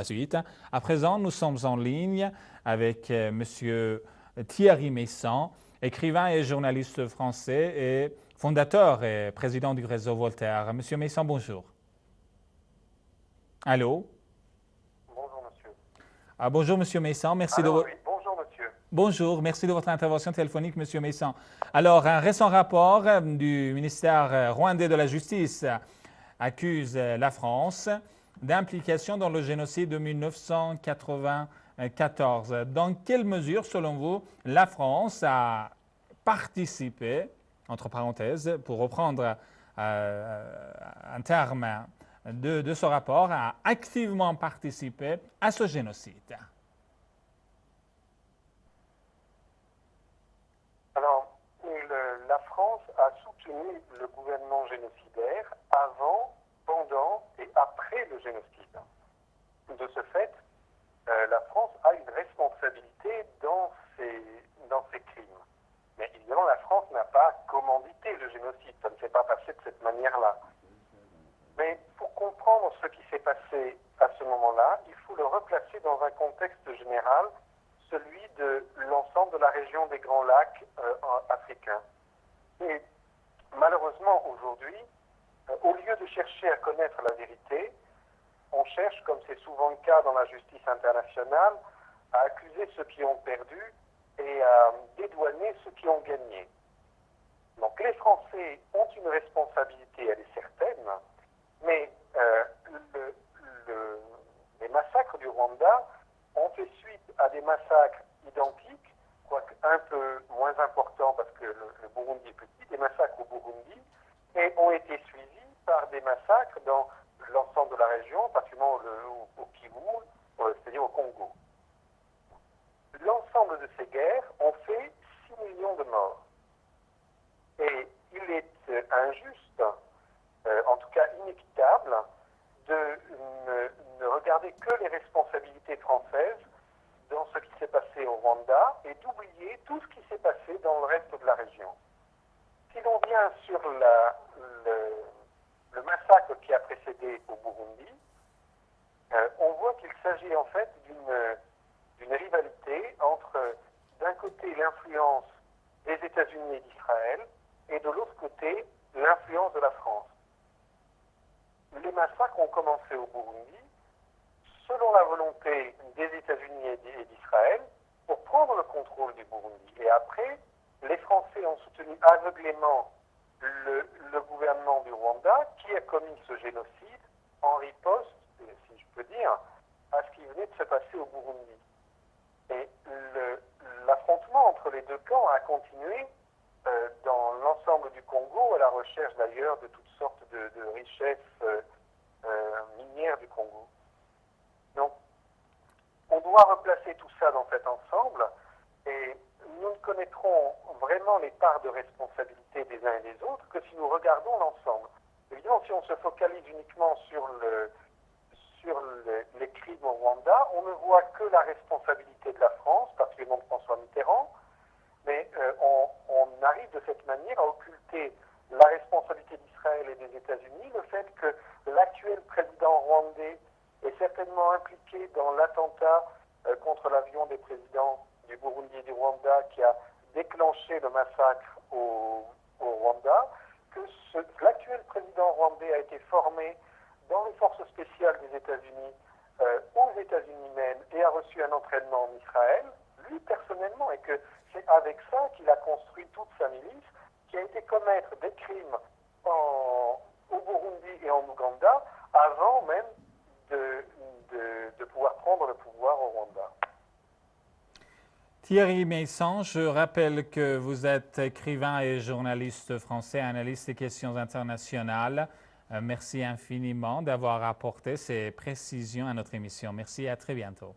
Suite. À présent, nous sommes en ligne avec Monsieur Thierry Meyssan, écrivain et journaliste français et fondateur et président du réseau Voltaire. Monsieur Meyssan, bonjour. Allô? Bonjour, monsieur. Bonjour, Monsieur Meyssan. Merci de oui, bonjour, monsieur. Bonjour, merci de votre intervention téléphonique, Monsieur Meyssan. Alors, un récent rapport du ministère rwandais de la Justice accuse la France d'implication dans le génocide de 1994. Dans quelle mesure, selon vous, la France a participé, entre parenthèses, pour reprendre un terme de ce rapport, a activement participé à ce génocide? Alors, la France a soutenu le gouvernement génocidaire avant, pendant et après le génocide. De ce fait, la France a une responsabilité dans ces crimes. Mais évidemment, la France n'a pas commandité le génocide. Ça ne s'est pas passé de cette manière-là. Mais pour comprendre ce qui s'est passé à ce moment-là, il faut le replacer dans un contexte général, celui de l'ensemble de la région des Grands Lacs africains. Et malheureusement, aujourd'hui, au lieu de chercher à connaître la vérité, on cherche, comme c'est souvent le cas dans la justice internationale, à accuser ceux qui ont perdu et à dédouaner ceux qui ont gagné. Donc les Français ont une responsabilité, elle est certaine, mais les massacres du Rwanda ont fait suite à des massacres identiques, quoique un peu moins importants parce que le Burundi est petit, des massacres au Burundi, et ont été suivis par des massacres dans l'ensemble de la région, particulièrement au Kivu, c'est-à-dire au Congo. L'ensemble de ces guerres ont fait 6 millions de morts. Et il est injuste, en tout cas inéquitable, de ne regarder que les responsabilités françaises dans ce qui s'est passé au Rwanda et d'oublier tout ce qui s'est passé dans le reste de la région. Si l'on vient sur le massacre qui a précédé au Burundi, on voit qu'il s'agit en fait d'une rivalité entre, d'un côté, l'influence des États-Unis et d'Israël, et de l'autre côté, l'influence de la France. Les massacres ont commencé au Burundi, selon la volonté des États-Unis et d'Israël, pour prendre le contrôle du Burundi. Et après, les Français ont soutenu aveuglément le gouvernement du Rwanda, qui a commis ce génocide en riposte, si je peux dire, à ce qui venait de se passer au Burundi. Et l'affrontement entre les deux camps a continué dans l'ensemble du Congo, à la recherche d'ailleurs de toutes sortes de richesses minières du Congo. Donc, on doit replacer tout ça dans cet ensemble et nous ne connaîtrons vraiment les parts de responsabilité des uns et des autres que si nous regardons l'ensemble. Évidemment, si on se focalise uniquement sur les crimes au Rwanda, on ne voit que la responsabilité de la France, particulièrement de François Mitterrand, mais on arrive de cette manière à occulter la responsabilité d'Israël et des États-Unis, le fait que l'actuel président rwandais est certainement impliqué dans l'attentat contre l'avion des présidents du Burundi et du Rwanda qui a déclenché le massacre au Rwanda, que l'actuel président rwandais a été formé dans les forces spéciales des États-Unis, aux États-Unis même, et a reçu un entraînement en Israël, lui personnellement, et que c'est avec ça qu'il a construit toute sa milice, qui a été commettre des crimes au Burundi et en Ouganda, avant même de pouvoir prendre le pouvoir au Rwanda. Thierry Meyssan, je rappelle que vous êtes écrivain et journaliste français, analyste des questions internationales. Merci infiniment d'avoir apporté ces précisions à notre émission. Merci et à très bientôt.